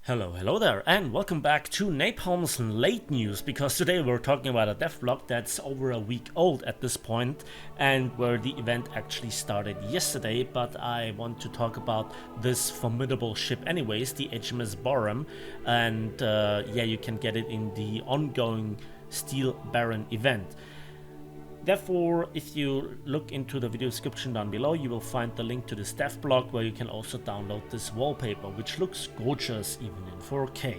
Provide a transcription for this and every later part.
Hello there, and welcome back to Napalm's late news, because today we're talking about a devlog that's over a week old at this point and where the event actually started yesterday, but I want to talk about this formidable ship anyways, the HMS Barham, and yeah, you can get it in the ongoing Steel Baron event. Therefore, if you look into the video description down below, you will find the link to this dev blog where you can also download this wallpaper, which looks gorgeous even in 4K.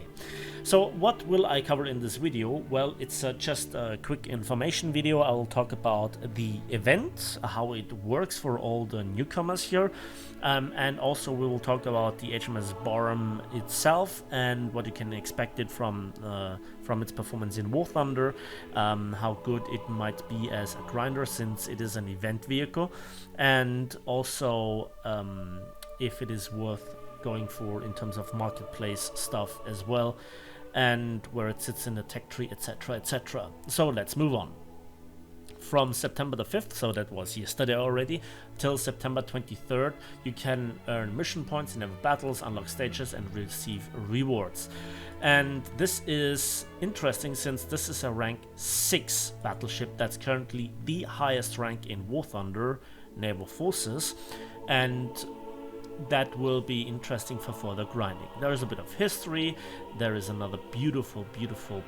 So what will I cover in this video? Well, it's just a quick information video. I will talk about the event, how it works for all the newcomers here, and also we will talk about the HMS Barham itself and what you can expect it from its performance in War Thunder, how good it might be as a grinder since it is an event vehicle, and also if it is worth going for in terms of marketplace stuff as well, and where it sits in the tech tree, etc, etc. So let's move on. From September the 5th, so that was yesterday already, till September 23rd, you can earn mission points in battles, unlock stages, and receive rewards. And this is interesting since this is a rank 6 battleship that's currently the highest rank in War Thunder Naval Forces, and that will be interesting for further grinding. There is a bit of history. There is another beautiful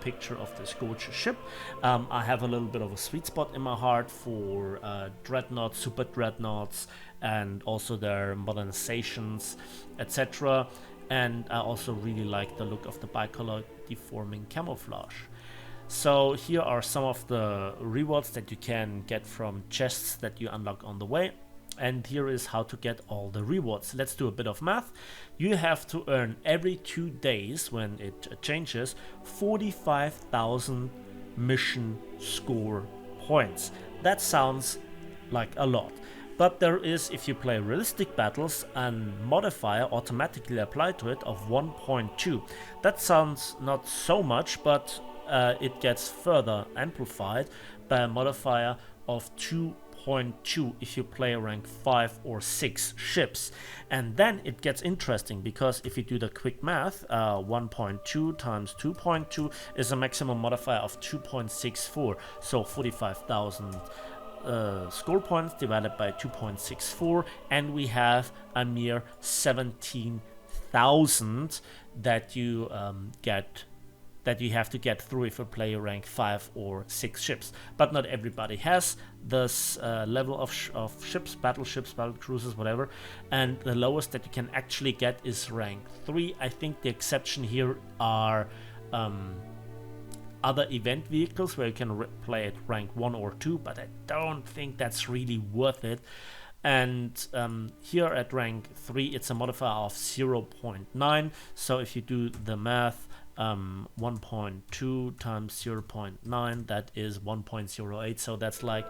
picture of this gorgeous ship. I have a little bit of a sweet spot in my heart for dreadnoughts, super dreadnoughts, and also their modernizations, etc. And I also really like the look of the bicolor deforming camouflage. So here are some of the rewards that you can get from chests that you unlock on the way. And here is how to get all the rewards. Let's do a bit of math. You have to earn every 2 days, when it changes, 45,000 mission score points. That sounds like a lot. But there is, if you play realistic battles, a modifier automatically applied to it of 1.2. That sounds not so much, but it gets further amplified by a modifier of 2.2 if you play rank 5 or 6 ships. And then it gets interesting, because if you do the quick math, 1.2 times 2.2 is a maximum modifier of 2.64, so 45,000 score points divided by 2.64, and we have a mere 17,000 that you have to get through if you play rank 5 or 6 ships. But not everybody has this level of ships, battleships, battle cruisers, whatever, and the lowest that you can actually get is rank 3. I think the exception here are other event vehicles where you can play at rank 1 or 2, but I don't think that's really worth it. And here at rank 3 it's a modifier of 0.9, so if you do the math, 1.2 times 0.9, that is 1.08, so that's like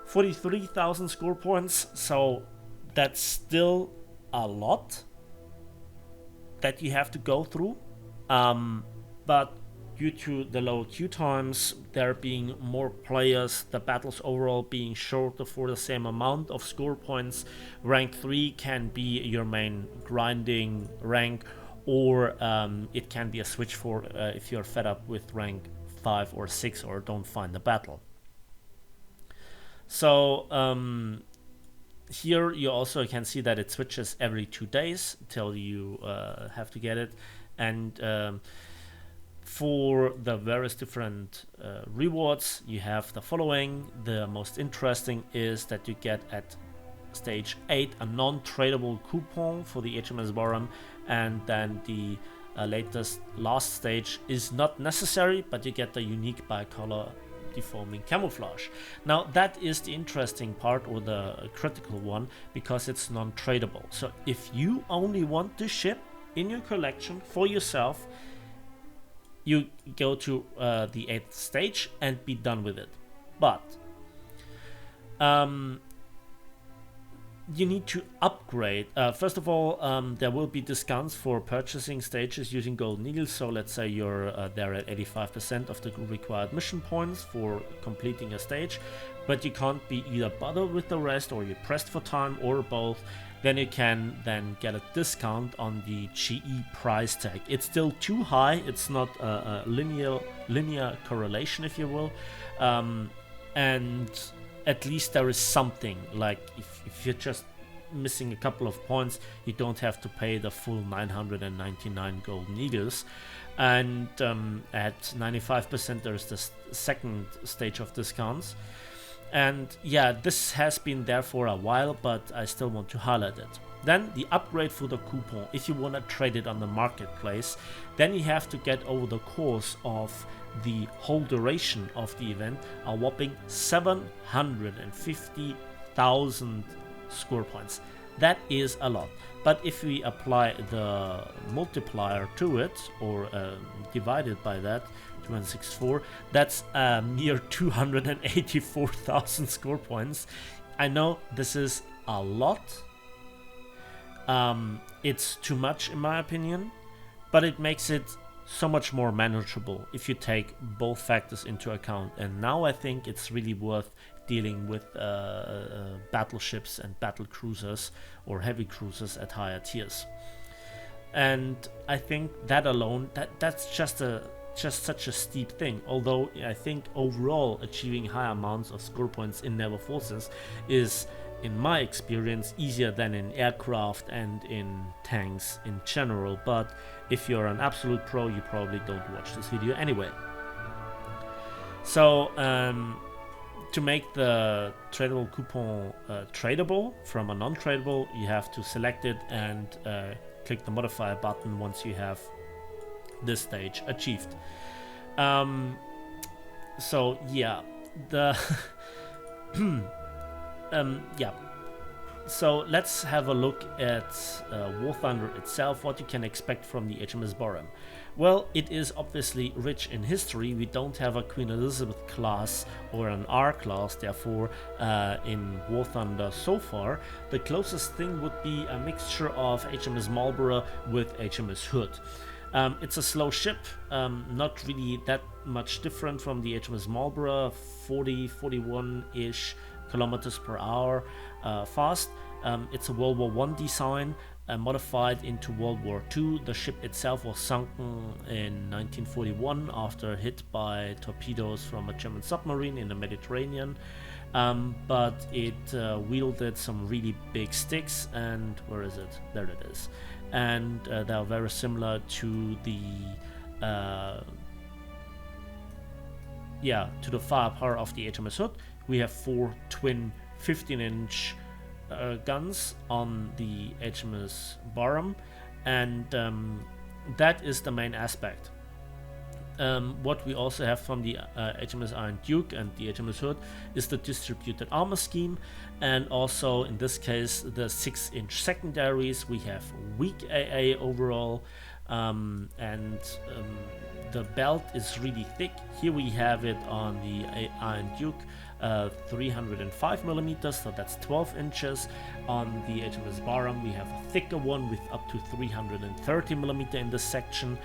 43,000 score points. So that's still a lot that you have to go through, but due to the lower queue times, there being more players, the battles overall being shorter for the same amount of score points, rank 3 can be your main grinding rank, or it can be a switch for if you're fed up with rank 5 or 6 or don't find the battle. So here you also can see that it switches every 2 days till you have to get it. And for the various different rewards, you have the following. The most interesting is that you get at stage 8 a non-tradable coupon for the HMS Barham, and then the last stage is not necessary, but you get the unique bicolor deforming camouflage. Now that is the interesting part, or the critical one, because it's non-tradable. So if you only want the ship in your collection for yourself, you go to the 8th stage and be done with it. But you need to upgrade. First of all, there will be discounts for purchasing stages using Golden Eagles. So let's say you're there at 85% of the required mission points for completing a stage, but you can't be either bothered with the rest, or you're pressed for time, or both. Then you can then get a discount on the GE price tag. It's still too high. It's not a linear correlation, if you will, and at least there is something. Like if you're just missing a couple of points, you don't have to pay the full 999 Golden Eagles. And at 95% there's the second stage of discounts. And yeah, this has been there for a while, but I still want to highlight it. Then the upgrade for the coupon, if you want to trade it on the marketplace, then you have to get over the course of the whole duration of the event a whopping 750,000 score points. That is a lot. But if we apply the multiplier to it, or divide it by that, 264, that's a mere 284,000 score points. I know this is a lot. It's too much in my opinion, but it makes it so much more manageable if you take both factors into account. And now I think it's really worth dealing with battleships and battle cruisers or heavy cruisers at higher tiers. And I think that alone, that's just such a steep thing. Although I think overall achieving high amounts of score points in naval forces is, in my experience, easier than in aircraft and in tanks in general. But if you're an absolute pro, you probably don't watch this video anyway. So to make the tradable coupon tradable from a non-tradable, you have to select it and click the modifier button once you have this stage achieved. So yeah, the yeah. So let's have a look at War Thunder itself, what you can expect from the HMS Barham. Well, it is obviously rich in history. We don't have a Queen Elizabeth class or an R class, therefore, in War Thunder so far. The closest thing would be a mixture of HMS Marlborough with HMS Hood. It's a slow ship, not really that much different from the HMS Marlborough, 41-ish kilometers per hour fast. It's a World War I design, modified into World War II. The ship itself was sunken in 1941 after hit by torpedoes from a German submarine in the Mediterranean. But it wielded some really big sticks, and where is it? There it is. And they are very similar to the firepower of the HMS Hood. We have 4 twin 15-inch guns on the HMS Barham, and that is the main aspect. What we also have from the HMS Iron Duke and the HMS Hood is the distributed armor scheme, and also in this case the 6-inch secondaries. We have weak AA overall, and the belt is really thick. Here we have it on the Iron Duke, 305 millimeters, so that's 12 inches. On the HMS Barham we have a thicker one with up to 330 millimeter in this section,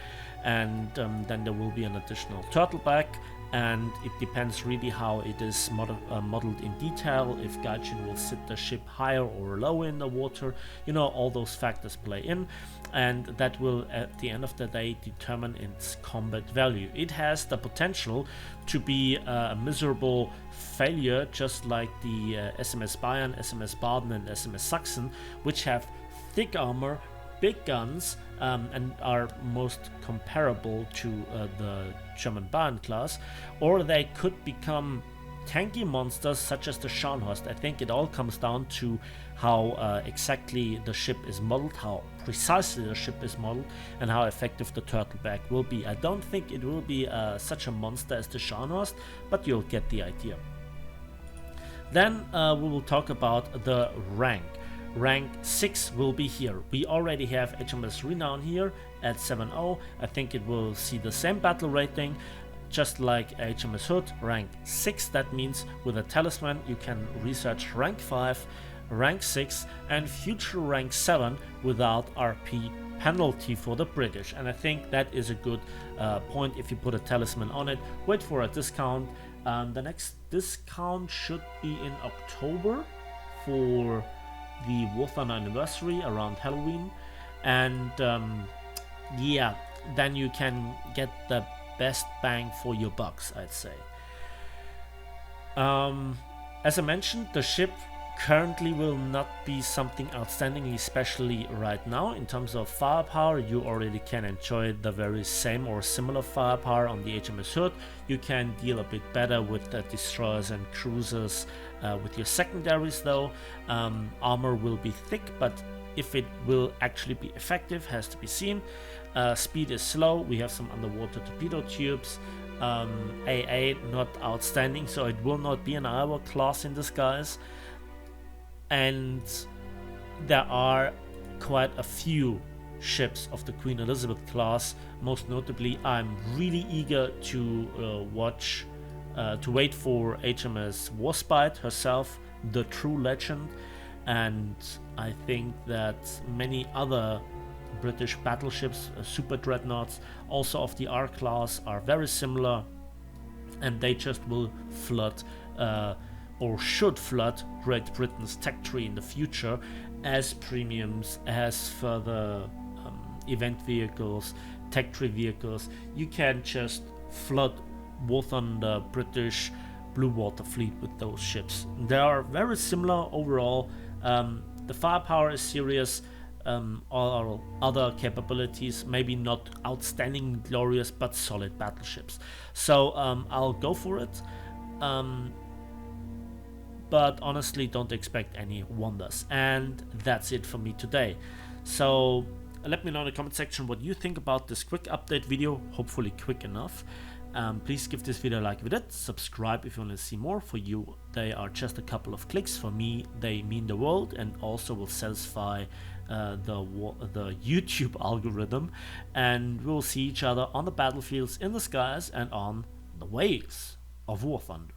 and then there will be an additional turtleback, and it depends really how it is modeled in detail, if Gaijin will sit the ship higher or lower in the water. You know, all those factors play in, and that will at the end of the day determine its combat value. It has the potential to be a miserable failure, just like the SMS Bayern, SMS Baden and SMS Sachsen, which have thick armor, big guns, and are most comparable to the German Bayern class, or they could become tanky monsters such as the Scharnhorst. I think it all comes down to how exactly the ship is modeled, how precisely the ship is modeled, and how effective the turtleback will be. I don't think it will be such a monster as the Scharnhorst, but you'll get the idea. Then we will talk about the rank. Rank 6 will be here. We already have HMS Renown here at 7.0. I think it will see the same battle rating, just like HMS Hood, rank 6. That means with a talisman you can research rank 5 rank 6 and future rank 7 without RP penalty for the British. And I think that is a good point. If you put a talisman on it, wait for a discount. The next discount should be in October for the War Thunder anniversary around Halloween, and yeah, then you can get the best bang for your bucks, I'd say. As I mentioned, the ship currently will not be something outstandingly especially right now. In terms of firepower, you already can enjoy the very same or similar firepower on the HMS Hood. You can deal a bit better with the destroyers and cruisers with your secondaries though. Armor will be thick, but if it will actually be effective has to be seen. Speed is slow, we have some underwater torpedo tubes. AA not outstanding, so it will not be an Iowa class in disguise. And there are quite a few ships of the Queen Elizabeth class. Most notably, I'm really eager to wait for HMS Warspite herself, the true legend. And I think that many other British battleships, super dreadnoughts, also of the R class, are very similar, and they just will flood or should flood Great Britain's tech tree in the future as premiums, as further event vehicles, tech tree vehicles. You can just flood War Thunder British Blue Water Fleet with those ships. They are very similar overall. The firepower is serious. All our other capabilities, maybe not outstanding, glorious, but solid battleships. So I'll go for it. But honestly, don't expect any wonders. And that's it for me today. So let me know in the comment section what you think about this quick update video, hopefully quick enough. Please give this video a like if you did, subscribe if you want to see more. For you, they are just a couple of clicks. For me, they mean the world and also will satisfy the YouTube algorithm. And we'll see each other on the battlefields, in the skies, and on the waves of War Thunder.